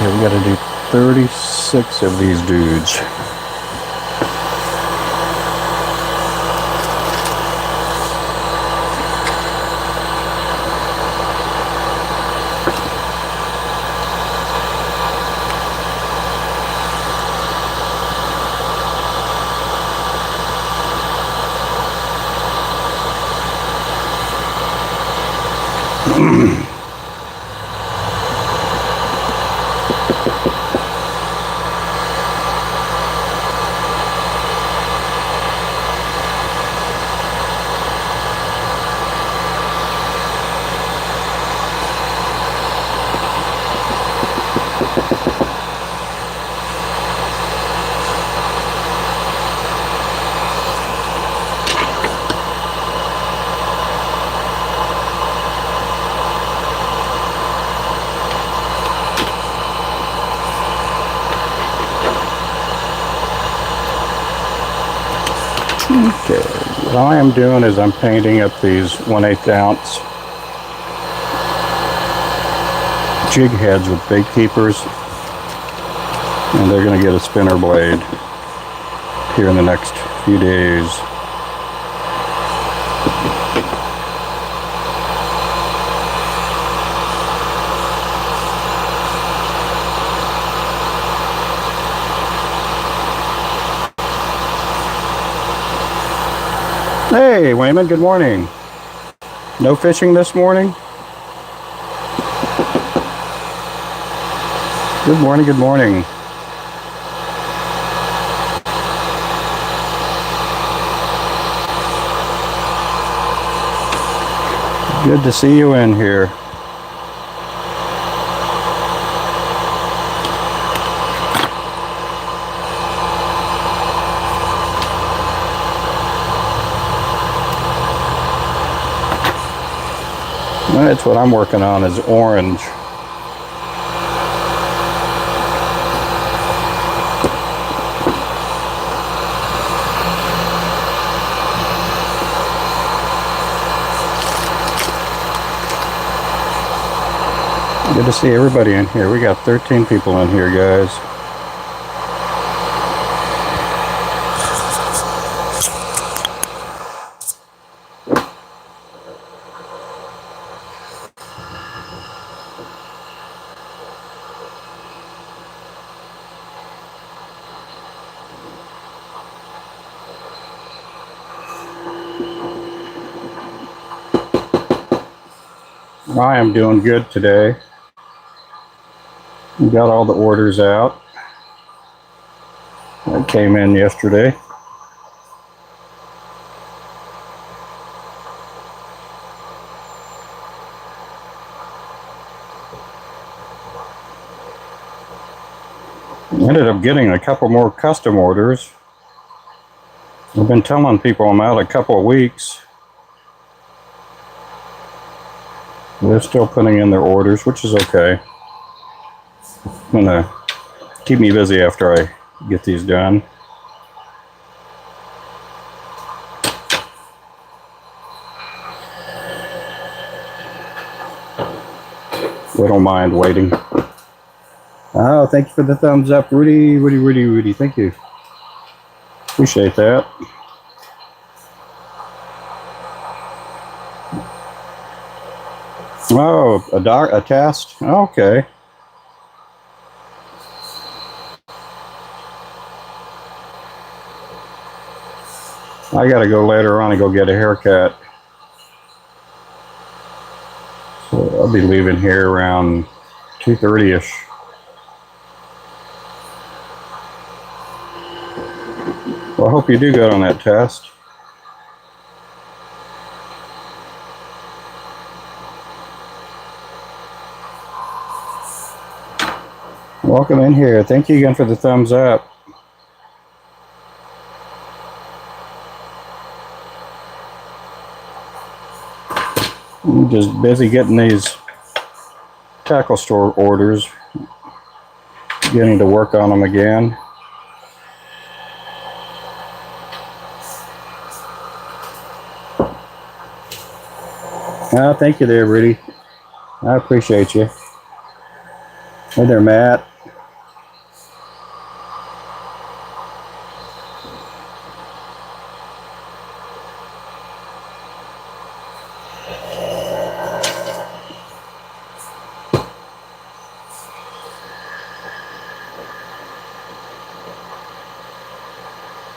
Okay, we got to do 36 of these dudes. Okay, what I am doing is I'm painting up these 1/8 ounce jig heads with bait keepers, and they're going to get a spinner blade here in the next few days. Hey, Wayman, good morning. No fishing this morning? Good morning, good morning. Good to see you in here. That's what I'm working on, is orange. Good to see everybody in here. We got 13 people in here, guys. I am doing good today. We got all the orders out that came in yesterday. Ended up getting a couple more custom orders. I've been telling people I'm out a couple of weeks. They're still putting in their orders, which is okay. Gonna keep me busy after I get these done. We don't mind waiting. Oh, thank you for the thumbs up, Rudy. Thank you. Appreciate that. Oh, a test? Okay. I gotta go later on and go get a haircut. So I'll be leaving here around 2:30-ish. Well, I hope you do good on that test. Welcome in here. Thank you again for the thumbs up. I'm just busy getting these tackle store orders, getting to work on them again. Oh, thank you there, Rudy. I appreciate you. Hey there, Matt.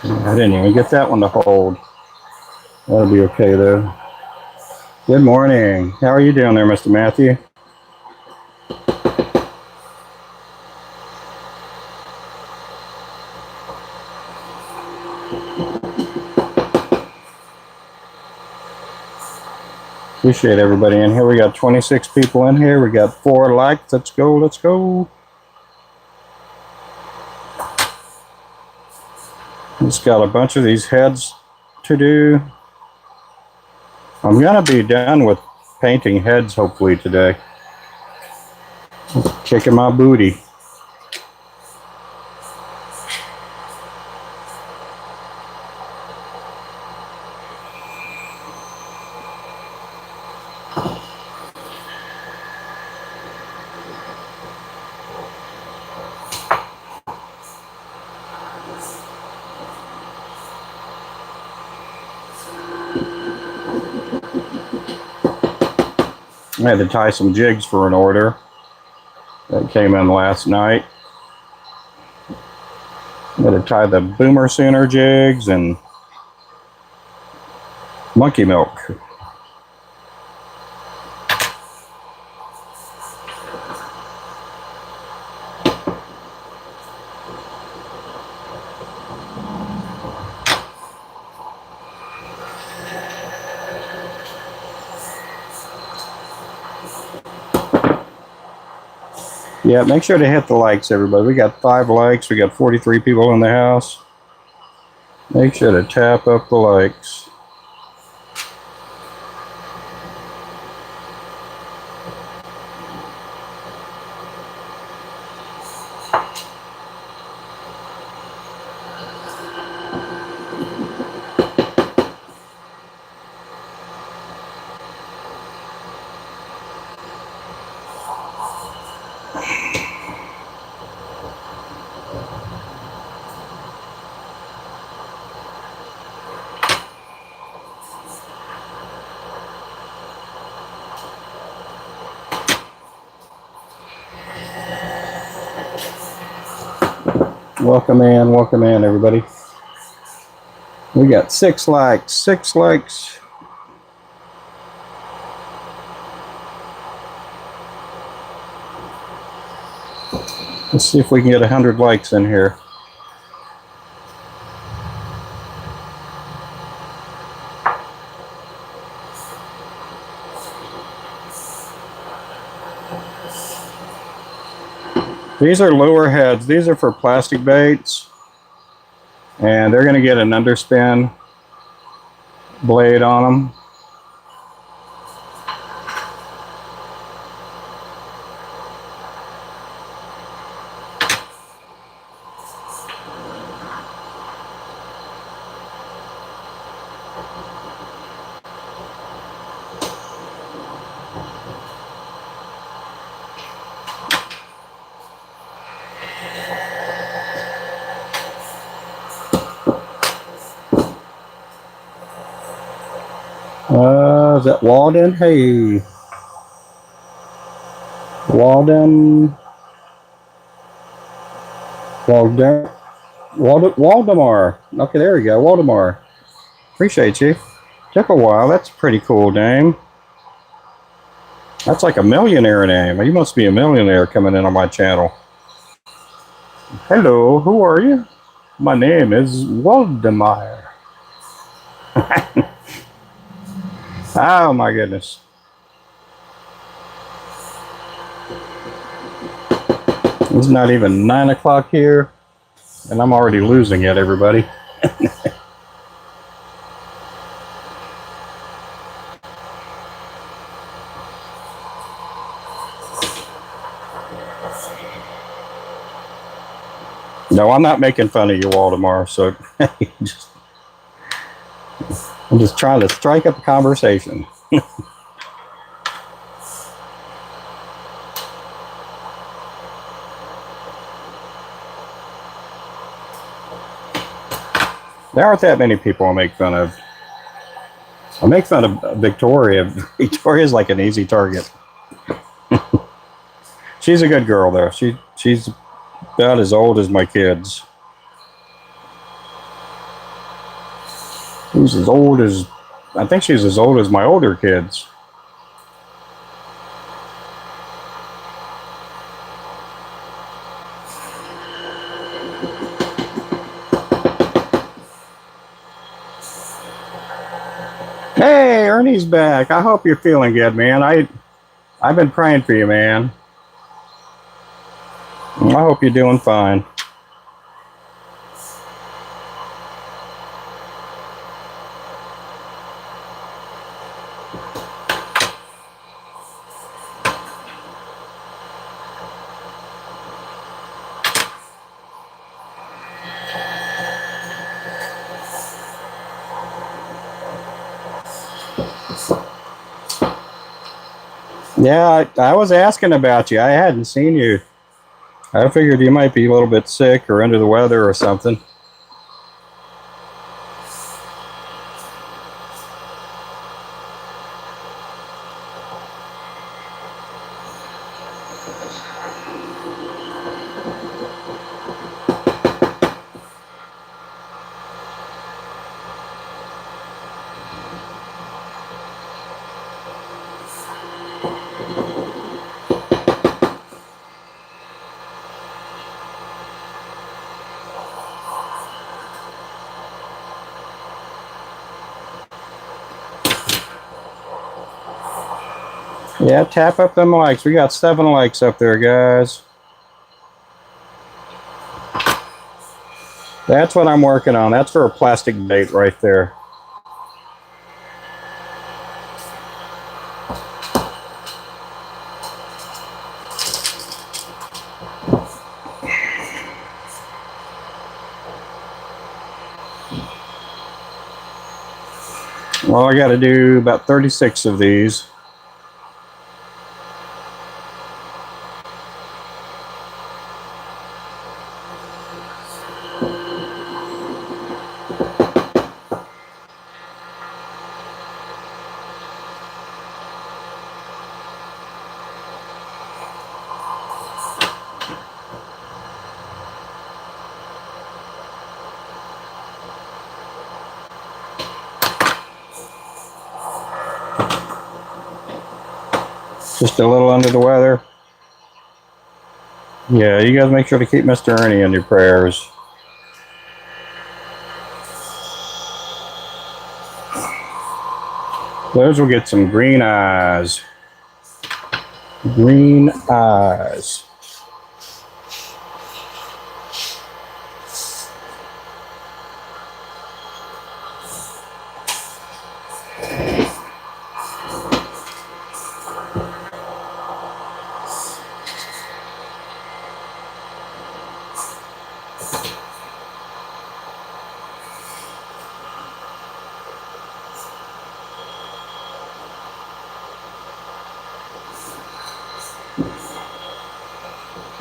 I didn't even get that one to hold. That'll be okay, though. Good morning. How are you doing there, Mr. Matthew? Appreciate everybody in here. We got 26 people in here. We got 4 likes. Let's go, let's go. Just got a bunch of these heads to do. I'm gonna be done with painting heads hopefully today. Kicking my booty. I had to tie some jigs for an order that came in last night. I had to tie the Boomer Sooner jigs and Monkey Milk. Yeah, make sure to hit the likes, everybody. We got 5 likes. We got 43 people in the house. Make sure to tap up the likes. Welcome in, everybody. We got 6 likes, 6 likes. Let's see if we can get 100 likes in here. These are lure heads. These are for plastic baits. And they're going to get an underspin blade on them. Is that Walden? Hey. Waldemar. Okay, there we go. Waldemar. Appreciate you. Took a while. That's a pretty cool name. That's like a millionaire name. You must be a millionaire coming in on my channel. Hello, who are you? My name is Waldemar. Oh my goodness. It's not even 9 o'clock here, and I'm already losing it, everybody. No, I'm not making fun of you all tomorrow, so I'm just trying to strike up a conversation. There aren't that many people I make fun of. I make fun of Victoria. Victoria's like an easy target. She's a good girl, though. She's about as old as my kids. She's as old as, I think she's as old as my older kids. Hey, Ernie's back. I hope you're feeling good, man. I've been praying for you, man. I hope you're doing fine. Yeah, I was asking about you. I hadn't seen you. I figured you might be a little bit sick or under the weather or something. Yeah, tap up them likes. We got 7 likes up there, guys. That's what I'm working on. That's for a plastic bait right there. Well, I got to do about 36 of these. Just a little under the weather. Yeah, you guys make sure to keep Mr. Ernie in your prayers. Those will get some green eyes. Green eyes.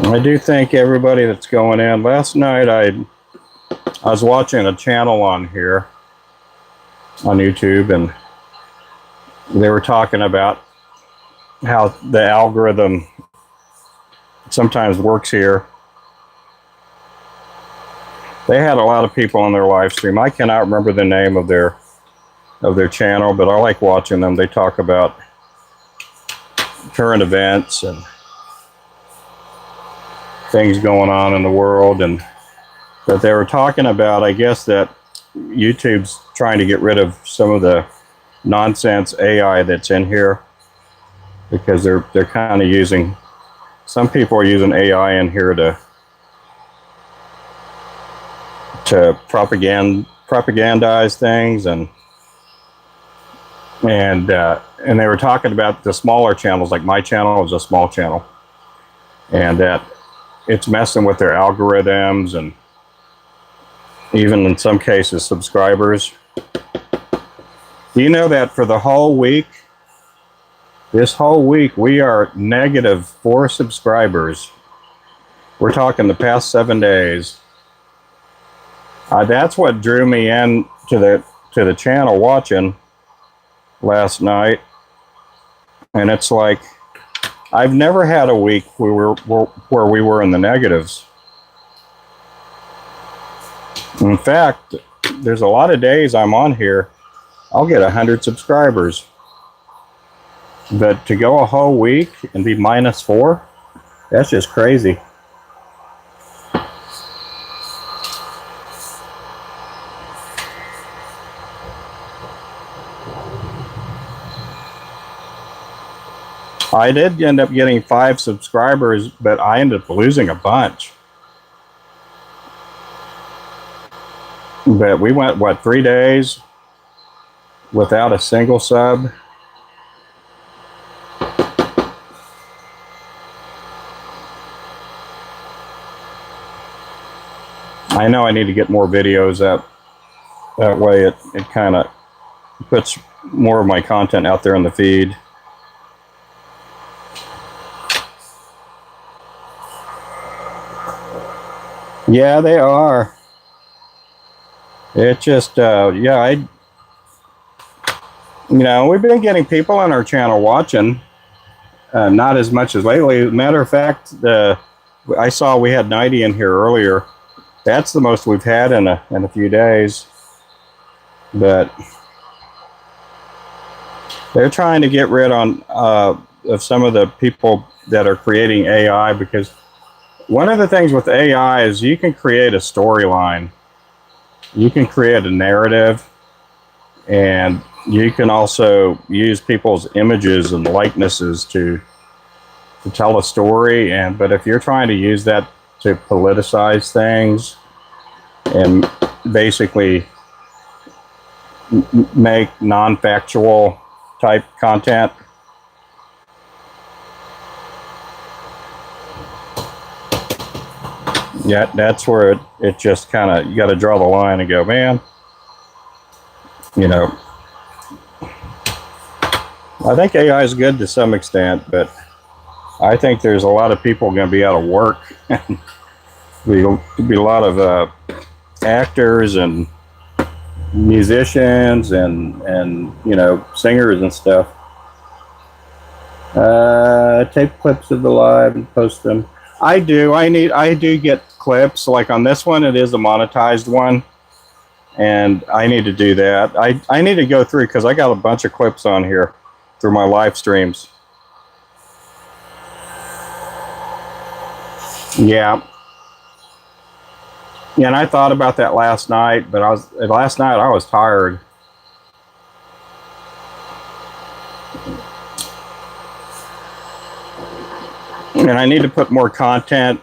I do thank everybody that's going in. Last night I was watching a channel on here on YouTube, and they were talking about how the algorithm sometimes works here. They had a lot of people on their live stream. I cannot remember the name of their channel, but I like watching them. They talk about current events and things going on in the world, and but they were talking about, I guess, that YouTube's trying to get rid of some of the nonsense AI that's in here, because they're kind of using some people are using AI in here to propagandize things, and they were talking about the smaller channels, like my channel is a small channel, and that it's messing with their algorithms and even in some cases subscribers. Do you know that for the whole week, this whole week, we are -4 subscribers? We're talking the past 7 days. That's what drew me in to the channel watching last night, and it's like I've never had a week where we were in the negatives. In fact, there's a lot of days I'm on here, I'll get 100 subscribers, but to go a whole week and be -4, that's just crazy. I did end up getting 5 subscribers, but I ended up losing a bunch. But we went, what, 3 days without a single sub? I know I need to get more videos up. That way it kind of puts more of my content out there in the feed. Yeah, they are. It just, yeah, we've been getting people on our channel watching, not as much as lately. Matter of fact, I saw we had 90 in here earlier. That's the most we've had in a few days. But they're trying to get rid of some of the people that are creating AI, because one of the things with AI is you can create a storyline. You can create a narrative, and you can also use people's images and likenesses to tell a story. But if you're trying to use that to politicize things and basically make non-factual type content, yeah, that's where it just kind of, you got to draw the line and go, man, I think AI is good to some extent, but I think there's a lot of people going to be out of work. There'll be a lot of actors and musicians and singers and stuff. Take clips of the live and post them. I do get clips. Like on this one, it is a monetized one, and I need to do that. I need to go through, because I got a bunch of clips on here through my live streams. Yeah. Yeah, and I thought about that last night, but last night I was tired. And I need to put more content,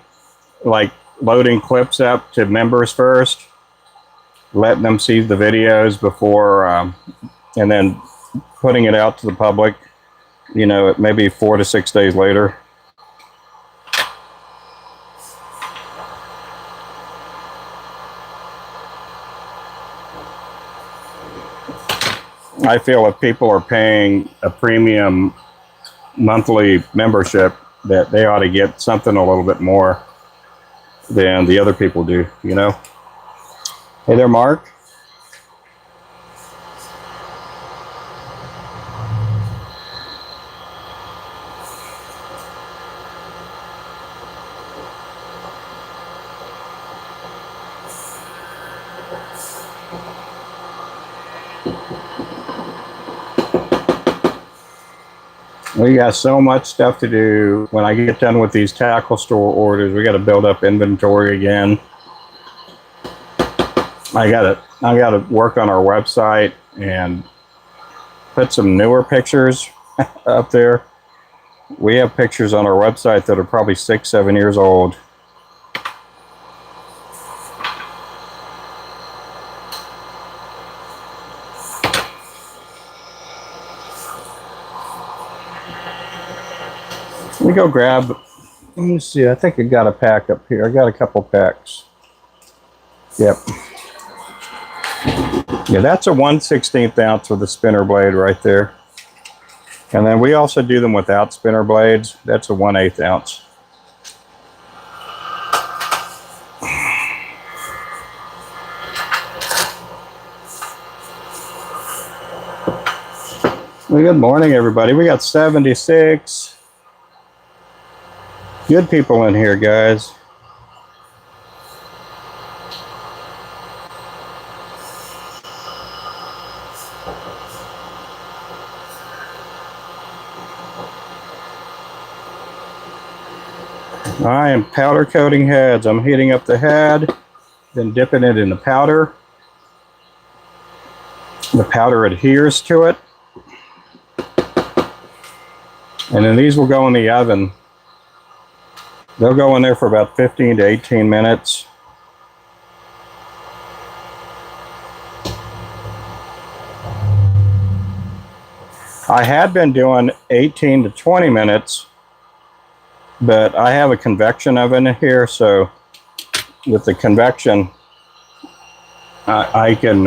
like loading clips up to members first, letting them see the videos before, and then putting it out to the public, maybe 4 to 6 days later. I feel if people are paying a premium monthly membership, that they ought to get something a little bit more than the other people do, Hey there, Mark. We got so much stuff to do. When I get done with these tackle store orders, we got to build up inventory again. I gotta work on our website and put some newer pictures up there. We have pictures on our website that are probably 6, 7 years old. Let me go grab, let me see, I think I got a pack up here. I got a couple packs. Yep. Yeah, that's a 1/16 ounce with a spinner blade right there. And then we also do them without spinner blades. That's a 1/8 ounce. Well, good morning, everybody. We got 76 good people in here, guys. I am powder coating heads. I'm heating up the head, then dipping it in the powder. The powder adheres to it. And then these will go in the oven. They'll go in there for about 15 to 18 minutes. I had been doing 18 to 20 minutes, but I have a convection oven here, so with the convection, I can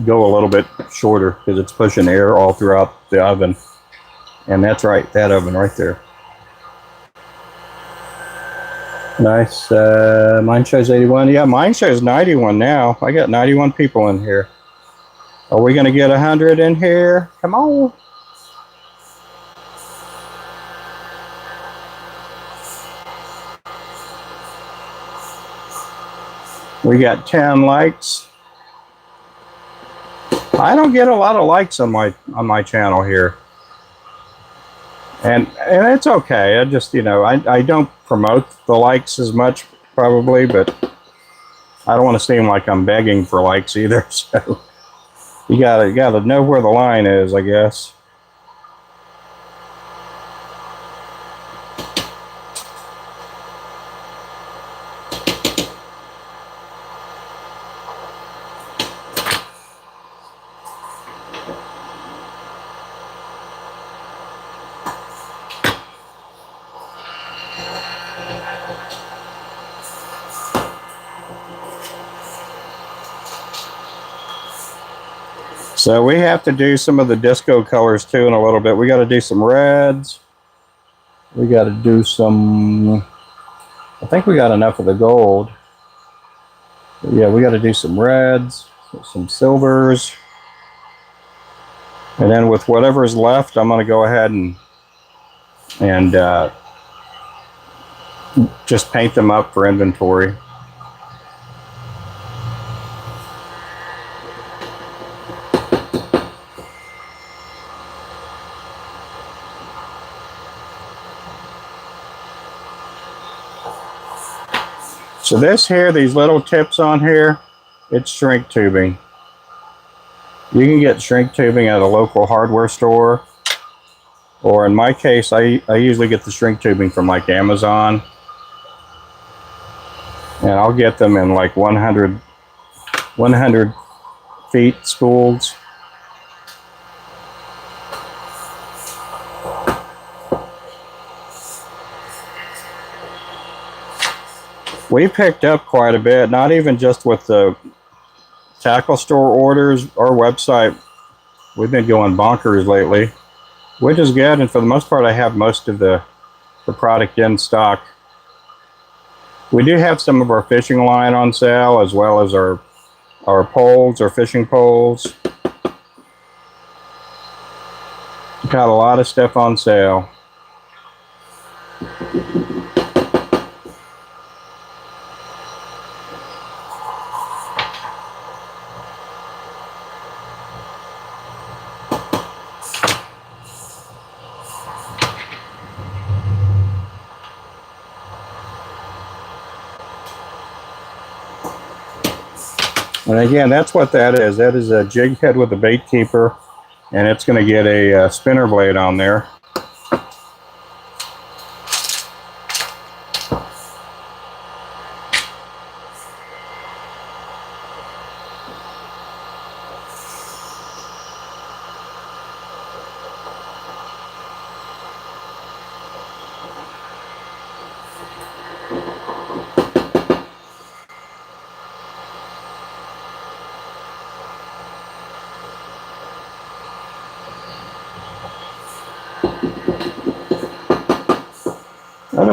go a little bit shorter because it's pushing air all throughout the oven. And that's right, that oven right there. Nice. Mine shows 81. Yeah, mine shows 91 now. I got 91 people in here. Are we going to get 100 in here? Come on. We got 10 likes. I don't get a lot of likes on my channel here. And it's okay. I just, you know, I don't promote the likes as much probably, but I don't want to seem like I'm begging for likes either. So you gotta know where the line is, I guess. So we have to do some of the disco colors too in a little bit. We got to do some reds. We got to do some, I think we got enough of the gold. But yeah, we got to do some reds, some silvers. And then with whatever's left, I'm going to go ahead and just paint them up for inventory. So this here, these little tips on here, it's shrink tubing. You can get shrink tubing at a local hardware store, or in my case, I usually get the shrink tubing from like Amazon, and I'll get them in like 100 feet spools. We picked up quite a bit, not even just with the tackle store orders. Our website, we've been going bonkers lately, which is good, and for the most part I have most of the product in stock. We do have some of our fishing line on sale, as well as our poles, our fishing poles. Got a lot of stuff on sale. And again, that's what that is. That is a jig head with a bait keeper, and it's going to get a spinner blade on there.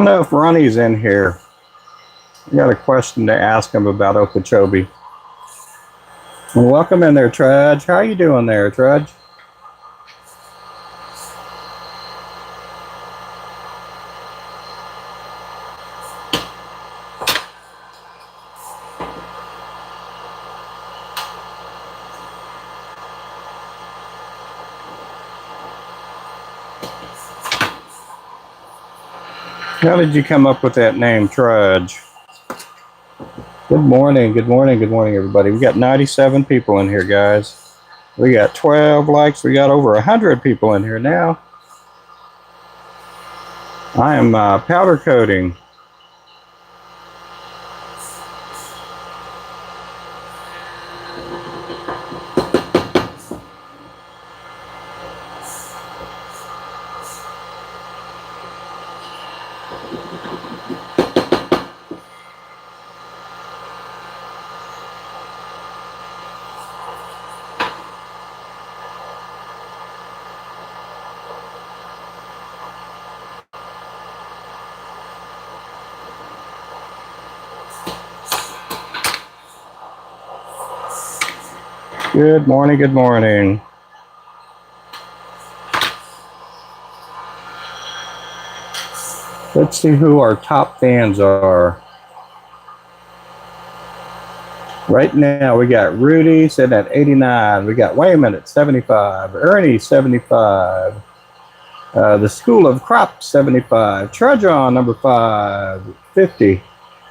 don't know if Ronnie's in here. I got a question to ask him about Okeechobee. Well, welcome in there, Trudge. How you doing there, Trudge? How did you come up with that name, Trudge? Good morning, good morning, good morning, everybody. We got 97 people in here, guys. We got 12 likes. We got over 100 people in here now. I am powder coating. Good morning, good morning. Let's see who our top fans are. Right now, we got Rudy sitting at 89. We got Wayman at 75. Ernie, 75. The School of Crop, 75. Trudgeon, number 5, 50.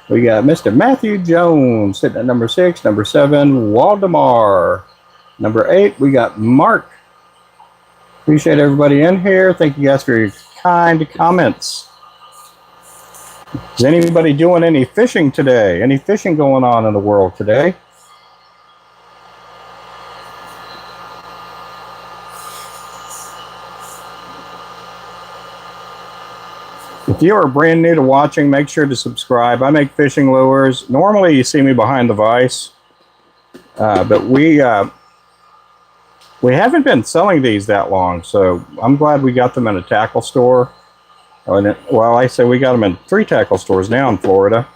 We got Mr. Matthew Jones sitting at number 6. Number 7, Waldemar. Number 8, we got Mark. Appreciate everybody in here. Thank you guys for your kind comments. Is anybody doing any fishing today? Any fishing going on in the world today? If you are brand new to watching, make sure to subscribe. I make fishing lures. Normally you see me behind the vise, but we haven't been selling these that long, so I'm glad we got them in a tackle store. Well, I say we got them in 3 tackle stores now in Florida.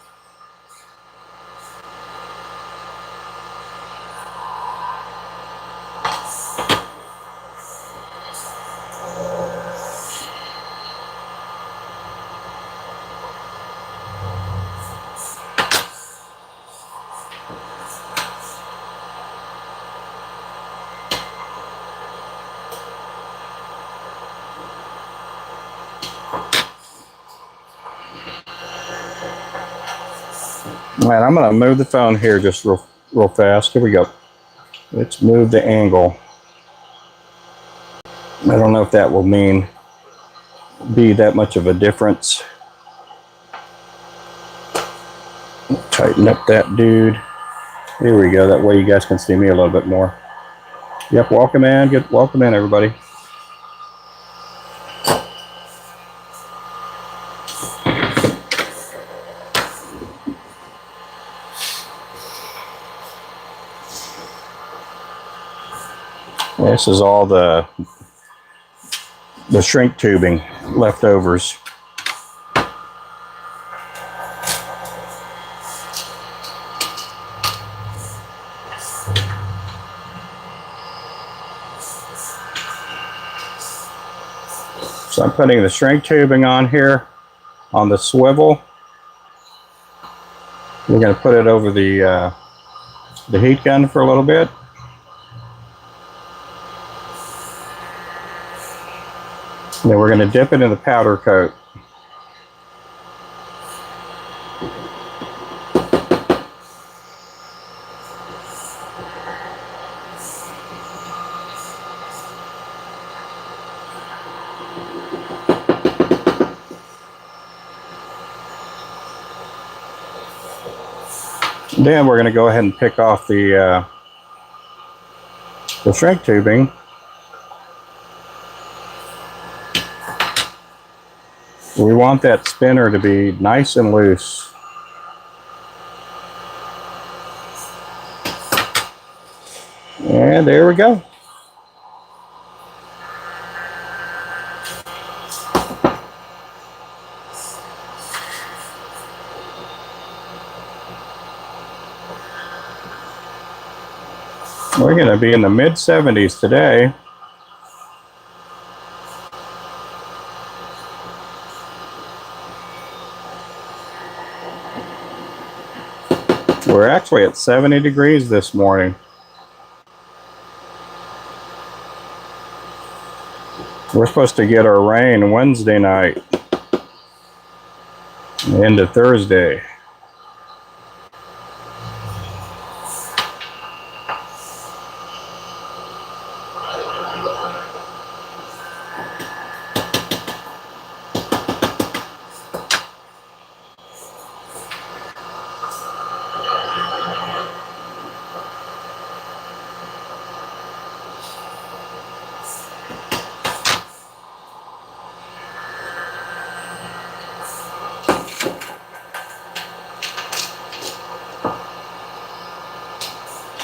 All right, I'm going to move the phone here just real fast. Here we go. Let's move the angle. I don't know if that will be that much of a difference. Tighten up that dude. Here we go. That way you guys can see me a little bit more. Yep, welcome in. Welcome in, everybody. This is all the shrink tubing leftovers. So I'm putting the shrink tubing on here on the swivel. We're going to put it over the heat gun for a little bit. And then we're going to dip it in the powder coat. Then we're going to go ahead and pick off the shrink tubing. We want that spinner to be nice and loose. And there we go. We're going to be in the mid 70s today. We're actually at 70 degrees this morning. We're supposed to get our rain Wednesday night into Thursday.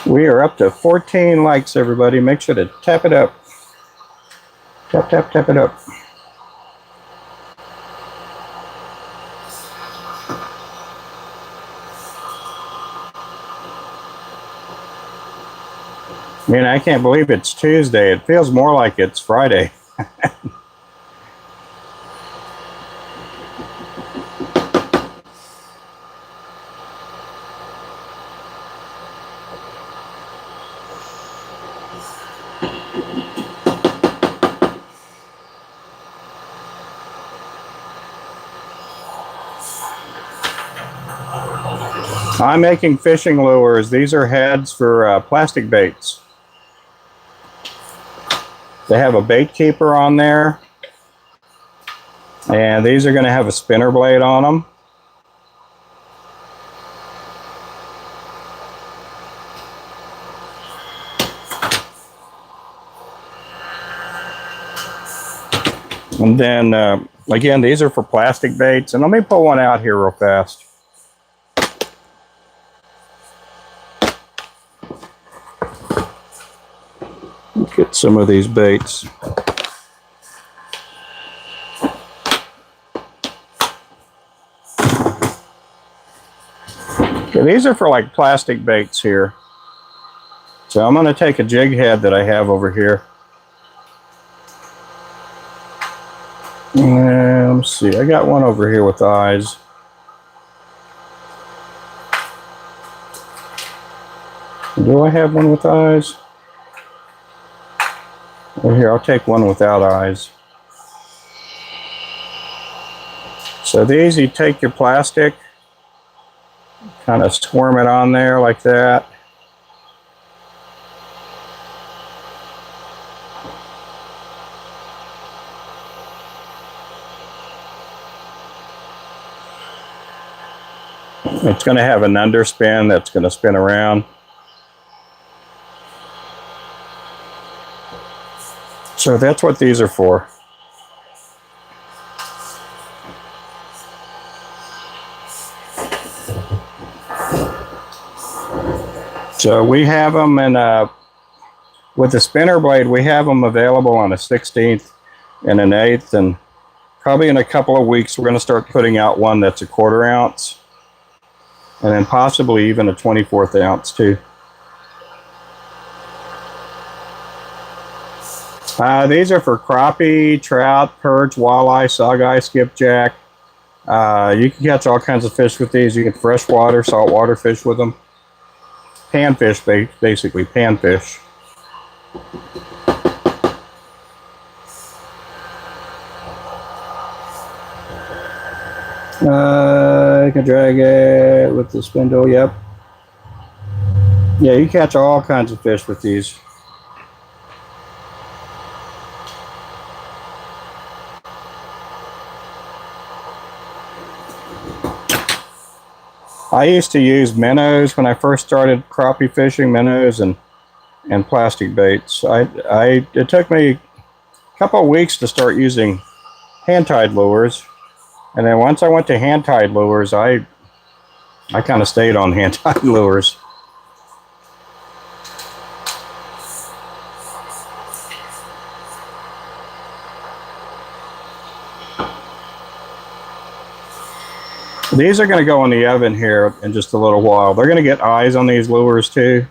We are up to 14 likes, everybody. Make sure to tap it up. Tap, tap, tap it up. I mean, I can't believe it's Tuesday. It feels more like it's Friday. I'm making fishing lures. These are heads for plastic baits. They have a bait keeper on there. And these are going to have a spinner blade on them. And then, again, these are for plastic baits. And let me pull one out here real fast. Get some of these baits. Okay, these are for like plastic baits here. So I'm going to take a jig head that I have over here. And let's see, I got one over here with eyes. Do I have one with eyes? Well, here, I'll take one without eyes. So these, you take your plastic, kind of squirm it on there like that. It's going to have an underspin that's going to spin around. So that's what these are for. So we have them in with the spinner blade, we have them available on a 16th and an 1/8, and probably in a couple of weeks we're going to start putting out one that's a 1/4 ounce, and then possibly even a 1/24 ounce too. These are for crappie, trout, perch, walleye, saugeye, skipjack. You can catch all kinds of fish with these. You can freshwater, saltwater fish with them. Panfish, basically panfish. You can drag it with the spindle, yep. Yeah, you catch all kinds of fish with these. I used to use minnows when I first started crappie fishing, minnows and plastic baits. It took me a couple of weeks to start using hand-tied lures, and then once I went to hand-tied lures, I kind of stayed on hand-tied lures. These are going to go in the oven here in just a little while. They're going to get eyes on these lures too.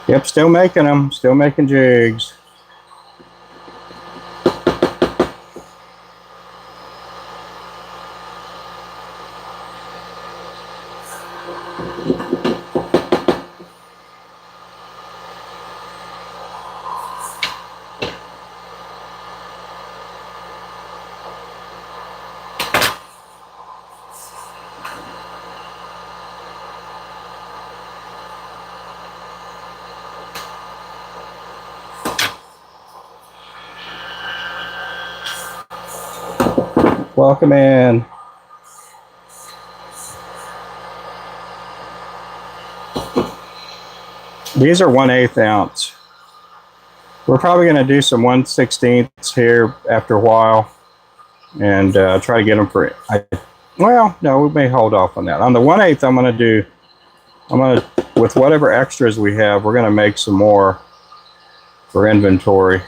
Yep, still making them. Still making jigs. Welcome in. These are 1/8 ounce. We're probably going to do some 1/16 here after a while, and try to get them for. Well, no, we may hold off on that. On the 1/8, with whatever extras we have, we're going to make some more for inventory.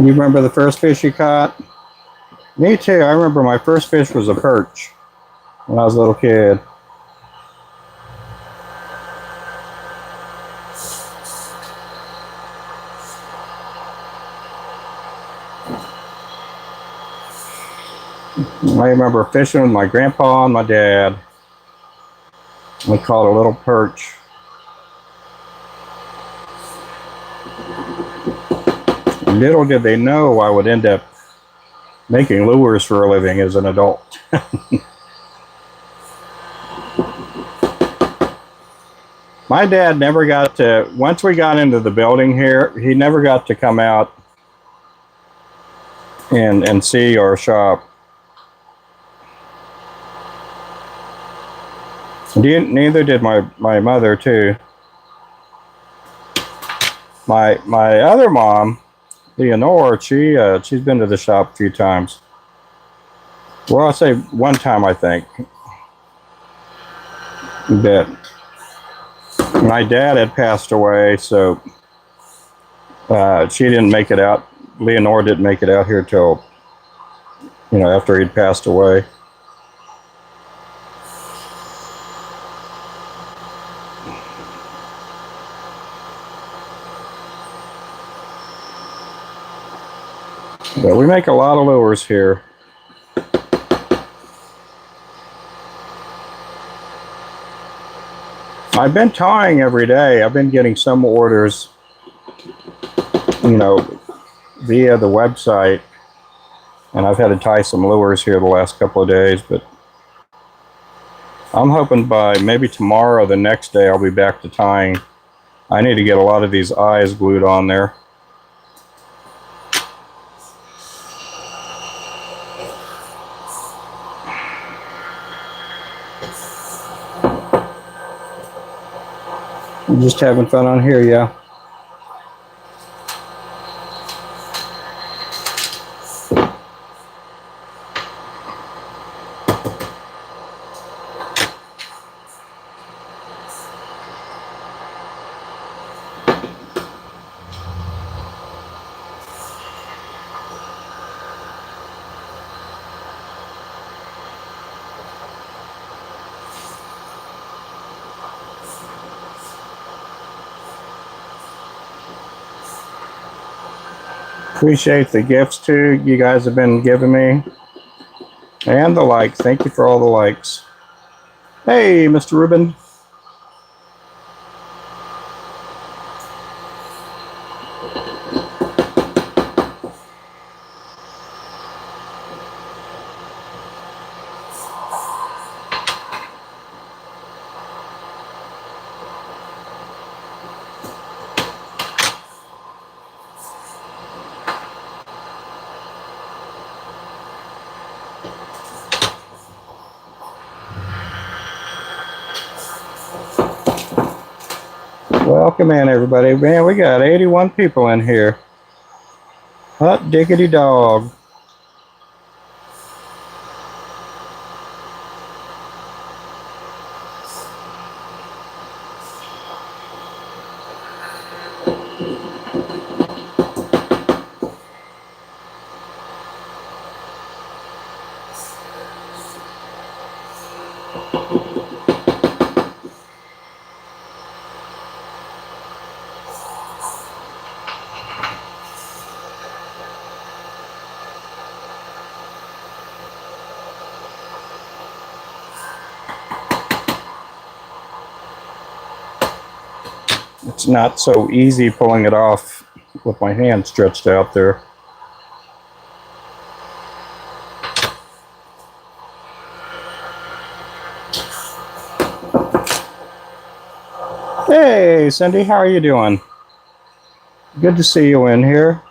You remember the first fish you caught? Me too. I remember my first fish was a perch when I was a little kid. I remember fishing with my grandpa and my dad. We caught a little perch. Little did they know I would end up making lures for a living as an adult. My dad never got to, once we got into the building here, he never got to come out and see our shop. Neither did my mother too. My other mom, Leonore, she's been to the shop a few times. Well, I'll say one time, I think. But my dad had passed away, so she didn't make it out. Leonore didn't make it out here till, after he'd passed away. But we make a lot of lures here. I've been tying every day. I've been getting some orders, via the website. And I've had to tie some lures here the last couple of days, but I'm hoping by maybe tomorrow or the next day I'll be back to tying. I need to get a lot of these eyes glued on there. I'm just having fun on here, yeah. Appreciate the gifts too you guys have been giving me. And the likes. Thank you for all the likes. Hey, Mr. Ruben. Welcome in, everybody. Man, we got 81 people in here. Hot diggity dog. It's not so easy pulling it off with my hand stretched out there. Hey, Cindy, how are you doing? Good to see you in here.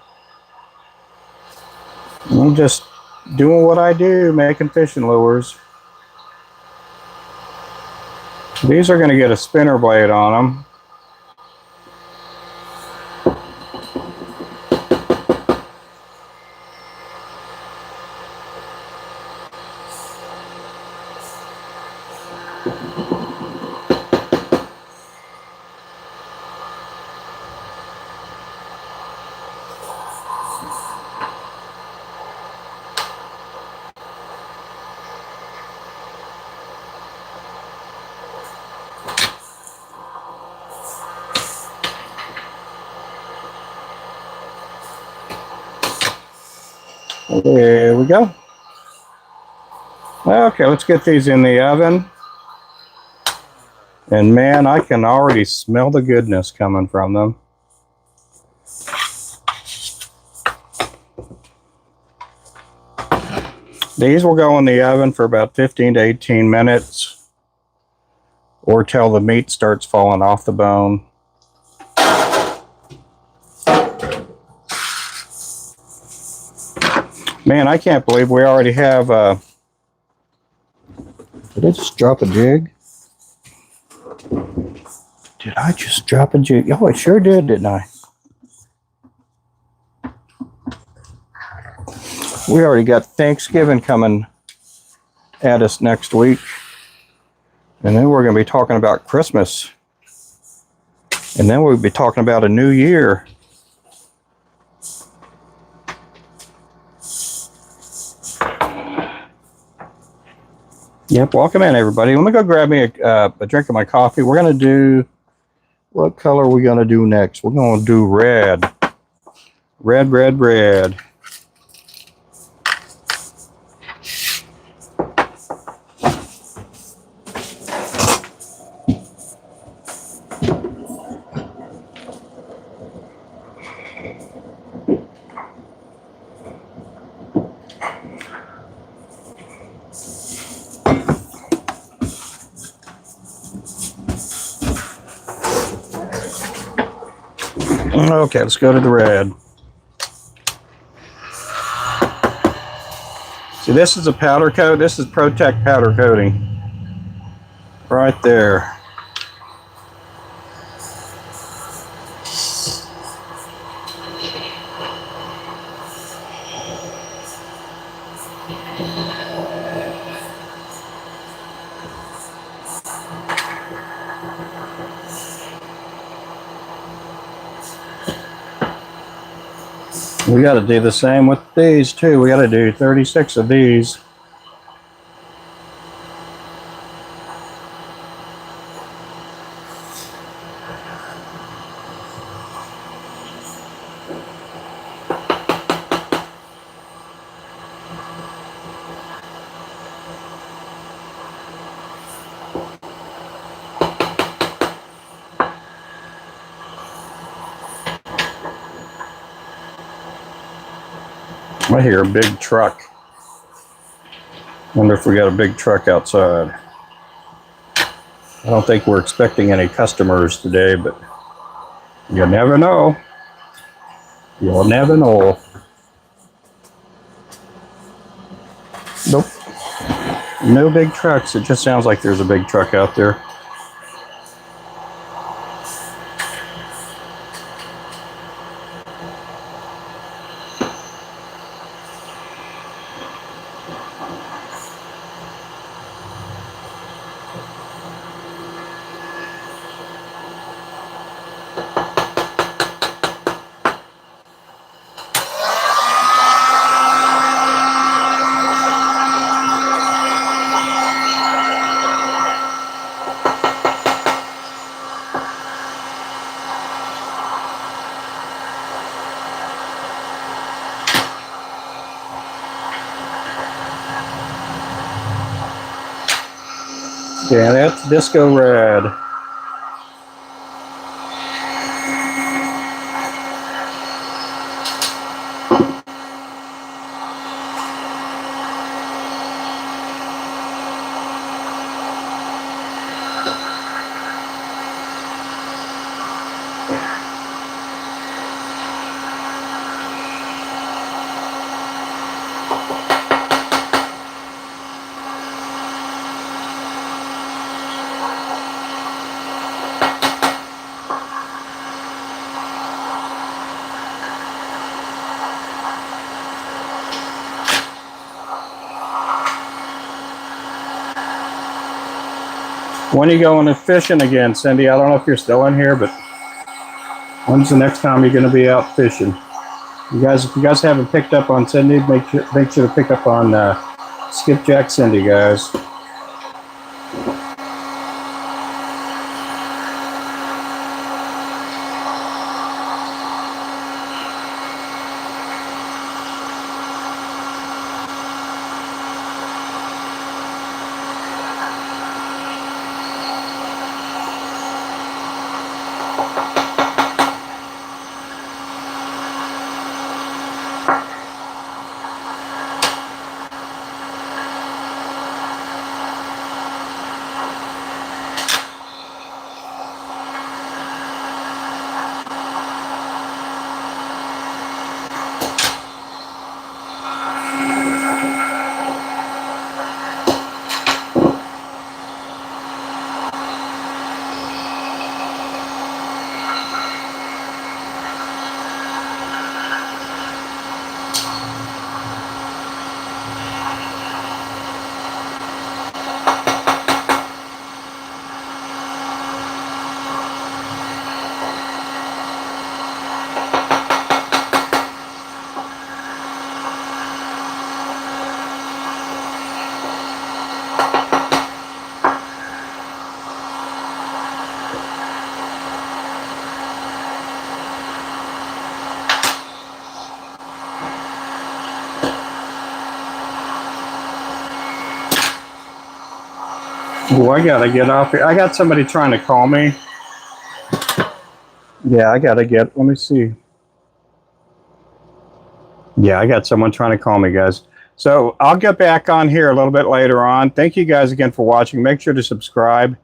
I'm just doing what I do, making fishing lures. These are going to get a spinner blade on them. There we go. Okay, let's get these in the oven. And man, I can already smell the goodness coming from them. These will go in the oven for about 15 to 18 minutes or till the meat starts falling off the bone. Man, I can't believe we already have did I just drop a jig? Did I just drop a jig? Oh, I sure did, didn't I? We already got Thanksgiving coming at us next week. And then we're going to be talking about Christmas. And then we'll be talking about a new year. Yep, welcome in, everybody. Let me go grab me a drink of my coffee. We're going to do, what color are we going to do next? We're going to do red. Red, red, red. Okay, let's go to the red. See, this is a powder coat. This is Protect powder coating. Right there. We got to do the same with these too. We got to do 36 of these. I hear a big truck. Wonder if we got a big truck outside. I don't think we're expecting any customers today, but you never know. You'll never know. Nope. No big trucks. It just sounds like there's a big truck out there. Yeah, that's Disco Red. When are you going fishing again, Cindy? I don't know if you're still in here, but when's the next time you're going to be out fishing? You guys, if you guys haven't picked up on Cindy, make sure to pick up on Skipjack Cindy, guys. Oh, I gotta get off here. I got somebody trying to call me. Yeah, I gotta get, let me see. Yeah, I got someone trying to call me, guys. So I'll get back on here a little bit later on. Thank you guys again for watching. Make sure to subscribe.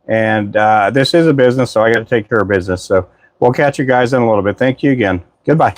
And this is a business, so I got to take care of business. So we'll catch you guys in a little bit. Thank you again. Goodbye.